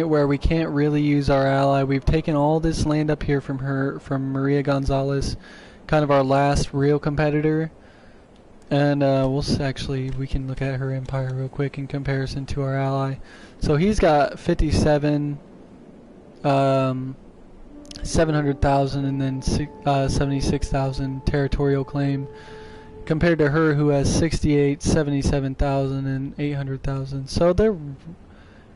point where we can't really use our ally. We've taken all this land up here from Maria Gonzalez, kind of our last real competitor. And we can look at her empire real quick in comparison to our ally. So he's got 57, 700,000, and then 76,000 territorial claim, compared to her, who has 68, 77,000, and 800,000. So they're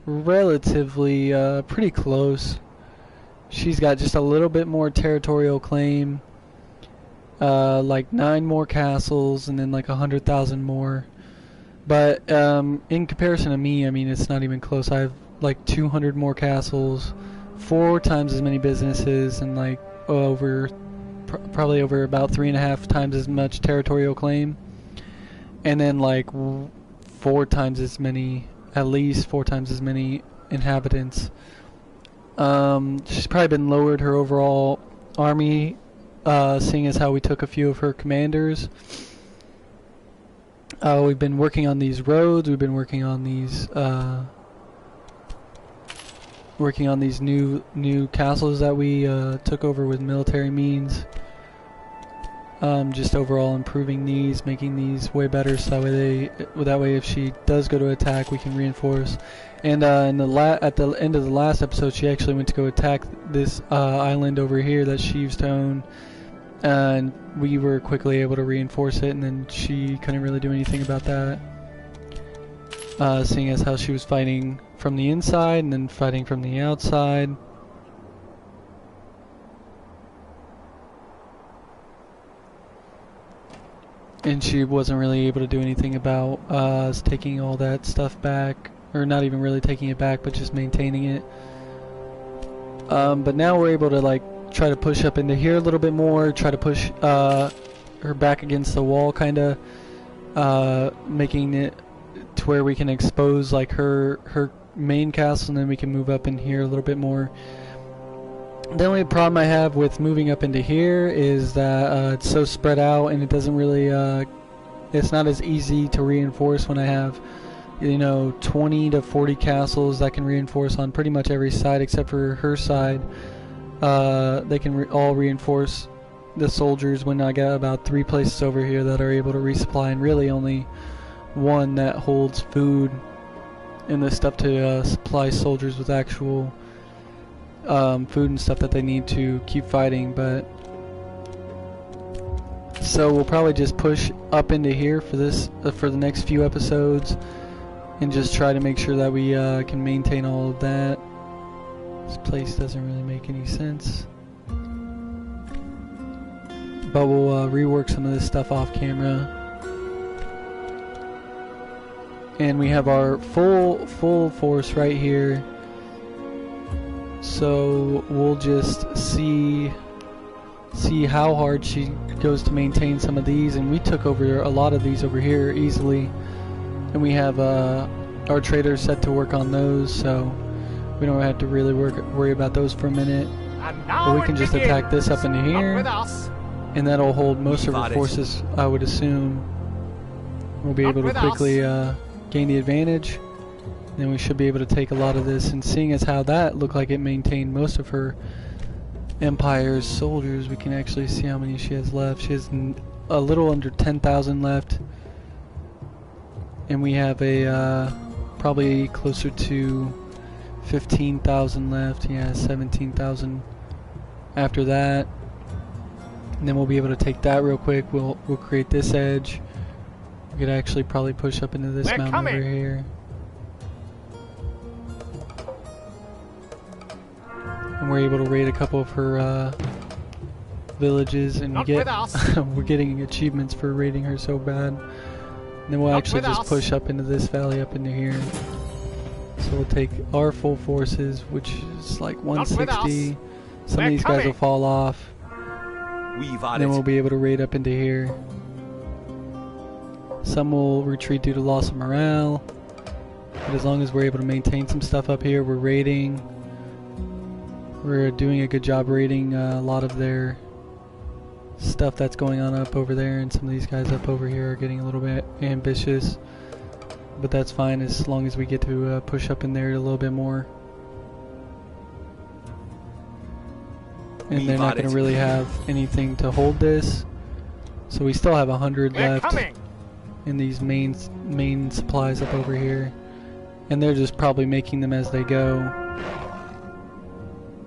relatively pretty close. She's got just a little bit more territorial claim, like 9 more castles, and then like 100,000 more. But in comparison to me, I mean, it's not even close. I have like 200 more castles, 4 times as many businesses, and like probably over about 3.5 times as much territorial claim, and then like 4 times as many, at least 4 times as many inhabitants. She's probably been lowered her overall army, seeing as how we took a few of her commanders. We've been working on these roads. We've been working on these new castles that we took over with military means. Just overall improving these, making these way better, so that way if she does go to attack, we can reinforce. And at the end of the last episode, she actually went to go attack this island over here that she used to own, and we were quickly able to reinforce it, and then she couldn't really do anything about that, seeing as how she was fighting from the inside and then fighting from the outside. And she wasn't really able to do anything about us taking all that stuff back, or not even really taking it back, but just maintaining it. But now we're able to like try to push up into here a little bit more, try to push her back against the wall, kind of making it to where we can expose like her main castle, and then we can move up in here a little bit more. The only problem I have with moving up into here is that it's so spread out, and it doesn't really it's not as easy to reinforce when I have 20 to 40 castles that can reinforce on pretty much every side except for her side. They can all reinforce the soldiers, when I got about 3 places over here that are able to resupply, and really only 1 that holds food and the stuff to supply soldiers with actual food and stuff that they need to keep fighting. But so we'll probably just push up into here for this for the next few episodes, and just try to make sure that we can maintain all of that. This place doesn't really make any sense, but we'll rework some of this stuff off camera. And we have our full force right here, so we'll just see how hard she goes to maintain some of these. And we took over a lot of these over here easily, and we have our traders set to work on those, so we don't have to really worry about those for a minute. But we can just attack this up into here, and that'll hold most of our forces, I would assume. We'll be able to quickly gain the advantage. Then we should be able to take a lot of this, and seeing as how that looked like it maintained most of her empire's soldiers, we can actually see how many she has left. She has a little under 10,000 left, and we have a probably closer to 15,000 left. Yeah, 17,000 after that. And then we'll be able to take that real quick. We'll create this edge. We could actually probably push up into this mountain over here. And we're able to raid a couple of her villages, and we're getting achievements for raiding her so bad. And then we'll actually just push up into this valley up into here. So we'll take our full forces, which is like 160. Some of these guys will fall off. And then we'll be able to raid up into here. Some will retreat due to loss of morale. But as long as we're able to maintain some stuff up here, we're raiding. We're doing a good job raiding a lot of their stuff that's going on up over there, and some of these guys up over here are getting a little bit ambitious. But that's fine as long as we get to push up in there a little bit more. and they're not going to really have anything to hold this. So we still have 100 left in these main supplies up over here, and they're just probably making them as they go.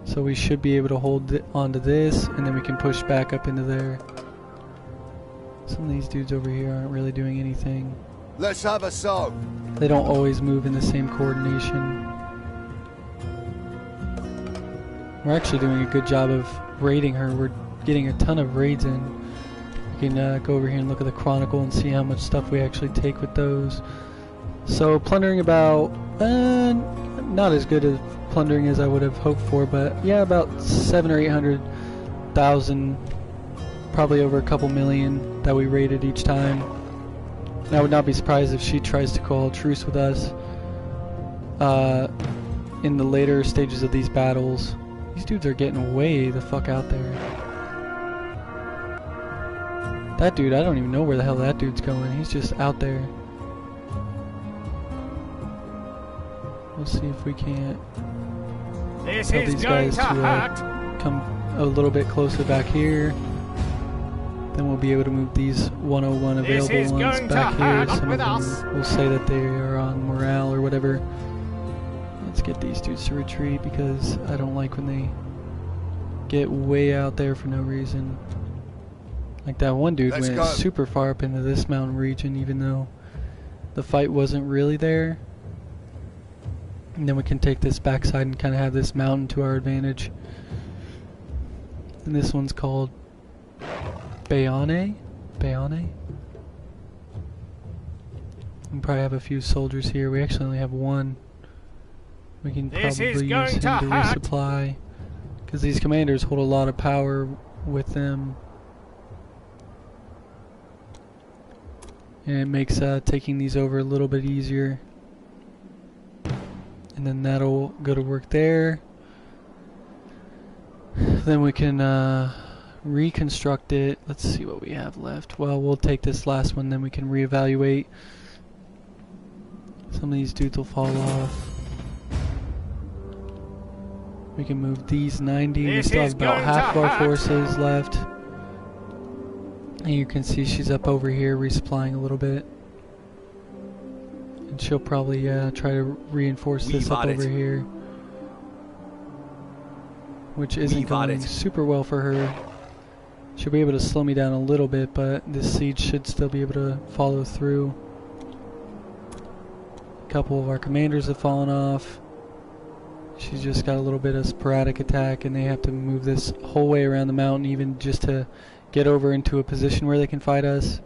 So we should be able to hold onto this, and then we can push back up into there. Some of these dudes over here aren't really doing anything. Let's have a soak. They don't always move in the same coordination. We're actually doing a good job of raiding her. We're getting a ton of raids in. You can go over here and look at the Chronicle and see how much stuff we actually take with those. So plundering about, not as good as plundering as I would have hoped for, but yeah, about 700,000 or 800,000, probably over a couple million that we raided each time. And I would not be surprised if she tries to call a truce with us in the later stages of these battles. These dudes are getting way the fuck out there. That dude, I don't even know where the hell that dude's going. He's just out there. We'll see if we can't tell these guys to come a little bit closer back here. Then we'll be able to move these 101 available ones back here. Some of them will say that they are on morale or whatever. Let's get these dudes to retreat because I don't like when they get way out there for no reason. Like that one dude went super far up into this mountain region even though the fight wasn't really there. And then we can take this backside and kind of have this mountain to our advantage. And this one's called Bayonne? Bayonne? We probably have a few soldiers here. We actually only have one. We can probably use him to resupply. Because these commanders hold a lot of power with them. And it makes taking these over a little bit easier. And then that'll go to work there. Then we can reconstruct it. Let's see what we have left. Well, we'll take this last one, then we can reevaluate. Some of these dudes will fall off. We can move these 90. We still have about half of our forces left. And you can see she's up over here resupplying a little bit. And she'll probably try to reinforce this up over here. Which isn't going super well for her. She'll be able to slow me down a little bit, but this siege should still be able to follow through. A couple of our commanders have fallen off. She's just got a little bit of sporadic attack, and they have to move this whole way around the mountain even just to get over into a position where they can fight us.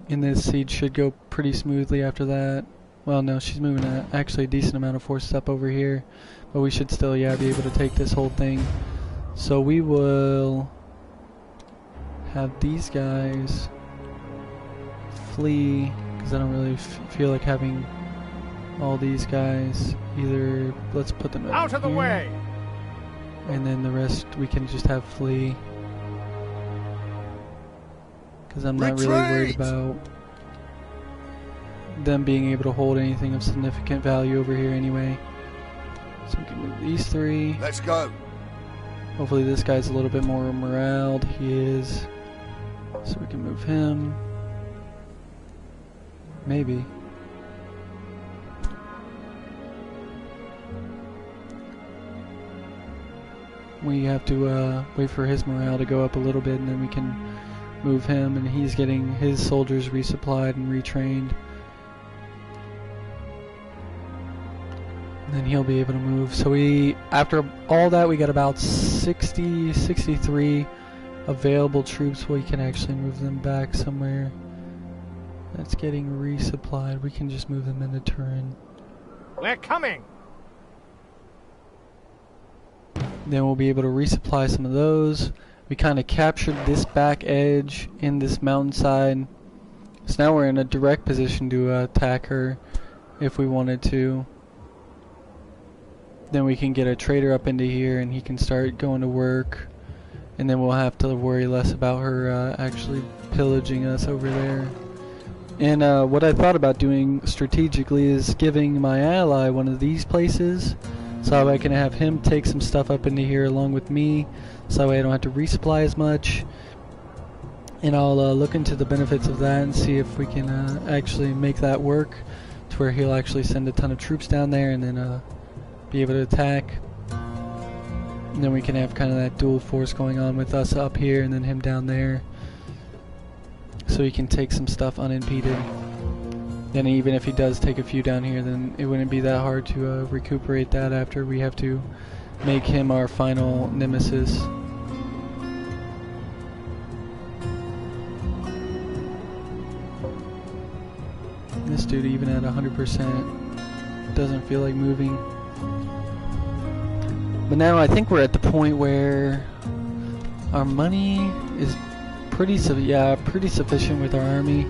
And this siege should go pretty smoothly after that. Well, no, she's moving actually a decent amount of forces up over here. But we should still, yeah, be able to take this whole thing. So we will have these guys flee, because I don't really feel like having all these guys. Either, let's put them out of the way. And then the rest we can just have flee. Because I'm not really worried about them being able to hold anything of significant value over here anyway. So we can move these three. Let's go. Hopefully this guy's a little bit more moraled. He is. So we can move him. Maybe. We have to wait for his morale to go up a little bit, and then we can move him, and he's getting his soldiers resupplied and retrained. And then he'll be able to move. So we, after all that, we got about 60, 63 available troops. We can actually move them back somewhere. That's getting resupplied. We can just move them into Turin. We're coming! Then we'll be able to resupply some of those. We kind of captured this back edge in this mountainside. So now we're in a direct position to attack her if we wanted to. Then we can get a trader up into here and he can start going to work. And then we'll have to worry less about her actually pillaging us over there. And what I thought about doing strategically is giving my ally one of these places So that way I can have him take some stuff up into here along with me, so that way I don't have to resupply as much. And I'll look into the benefits of that and see if we can actually make that work to where he'll actually send a ton of troops down there and then be able to attack. And then we can have kind of that dual force going on with us up here and then him down there, so he can take some stuff unimpeded. Then even if he does take a few down here, then it wouldn't be that hard to recuperate that after we have to make him our final nemesis. This dude, even at 100%, doesn't feel like moving. But now I think we're at the point where our money is pretty sufficient with our army.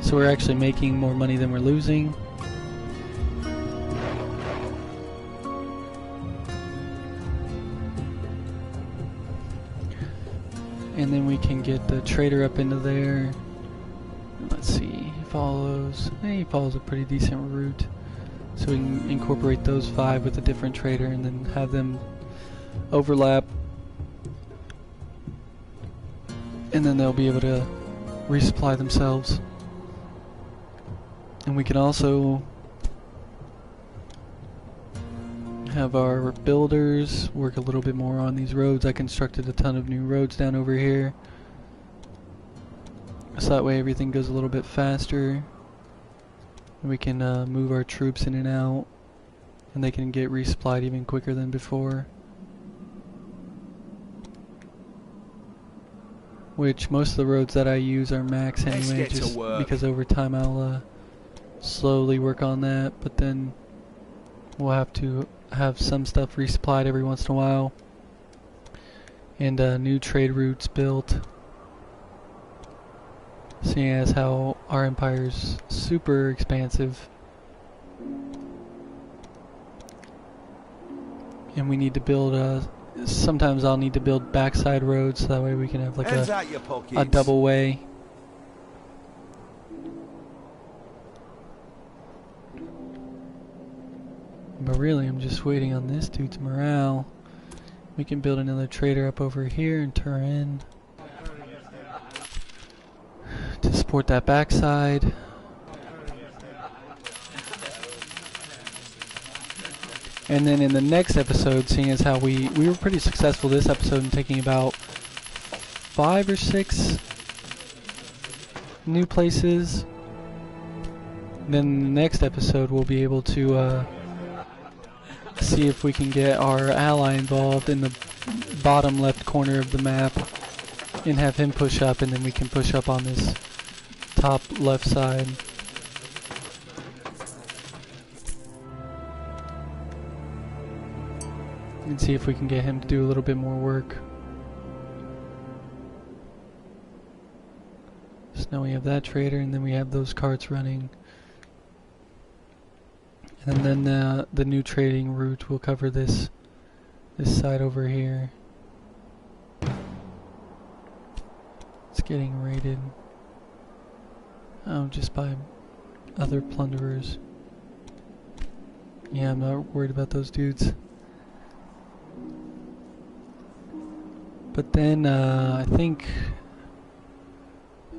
So we're actually making more money than we're losing. And then we can get the trader up into there. Let's see, he follows a pretty decent route. So we can incorporate those 5 with a different trader and then have them overlap. And then they'll be able to resupply themselves. And we can also have our builders work a little bit more on these roads. I constructed a ton of new roads down over here, so that way everything goes a little bit faster. And we can move our troops in and out, and they can get resupplied even quicker than before. Which most of the roads that I use are max anyway, just because over time I'll slowly work on that, but then we'll have to have some stuff resupplied every once in a while, and new trade routes built, seeing as how our empire's super expansive and we need to build sometimes I'll need to build backside roads so that way we can have like a double way. But really, I'm just waiting on this dude's morale. We can build another trader up over here in Turin to support that backside. And then in the next episode, seeing as how we were pretty successful this episode in taking about 5 or 6 new places, then the next episode we'll be able to see if we can get our ally involved in the bottom left corner of the map and have him push up, and then we can push up on this top left side. And see if we can get him to do a little bit more work. So now we have that trader, and then we have those carts running. And then the new trading route will cover this side over here. It's getting raided. Oh, just by other plunderers. Yeah, I'm not worried about those dudes. But then I think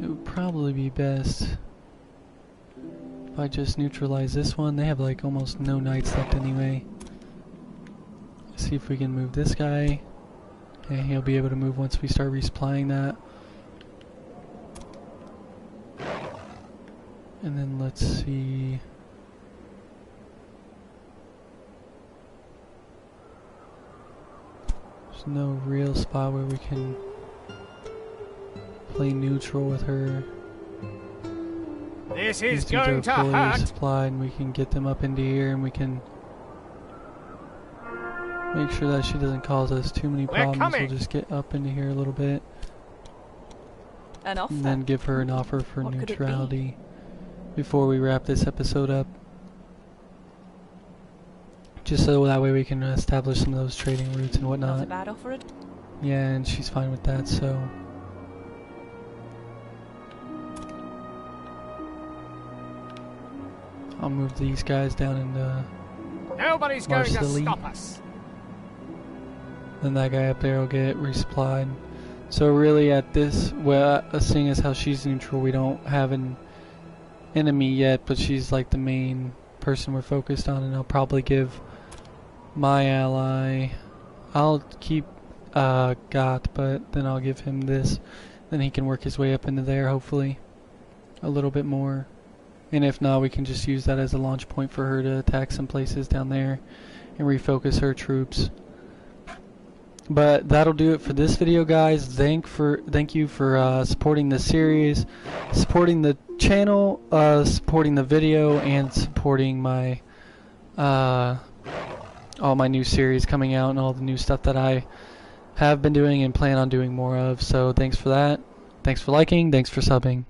it would probably be best if I just neutralize this one. They have like almost no knights left anyway. See if we can move this guy. And he'll be able to move once we start resupplying that. And then let's see. There's no real spot where we can play neutral with her. This is going to hurt. Supplied, and we can get them up into here, and we can make sure that she doesn't cause us too many problems. We'll just get up into here a little bit, an offer. And then give her an offer for neutrality before we wrap this episode up. Just so that way we can establish some of those trading routes and whatnot. Not a bad offer. Yeah, and she's fine with that, so. I'll move these guys down into Nobody's going to Marcelli. stop us. Then that guy up there will get resupplied. So really at this, well, seeing as how she's neutral, we don't have an enemy yet, but she's like the main person we're focused on, and I'll probably give my ally, I'll keep Got, but then I'll give him this. Then he can work his way up into there, hopefully, a little bit more. And if not, we can just use that as a launch point for her to attack some places down there and refocus her troops. But that'll do it for this video, guys. Thank you for supporting the series, supporting the channel, supporting the video, and supporting my all my new series coming out and all the new stuff that I have been doing and plan on doing more of. So thanks for that. Thanks for liking. Thanks for subbing.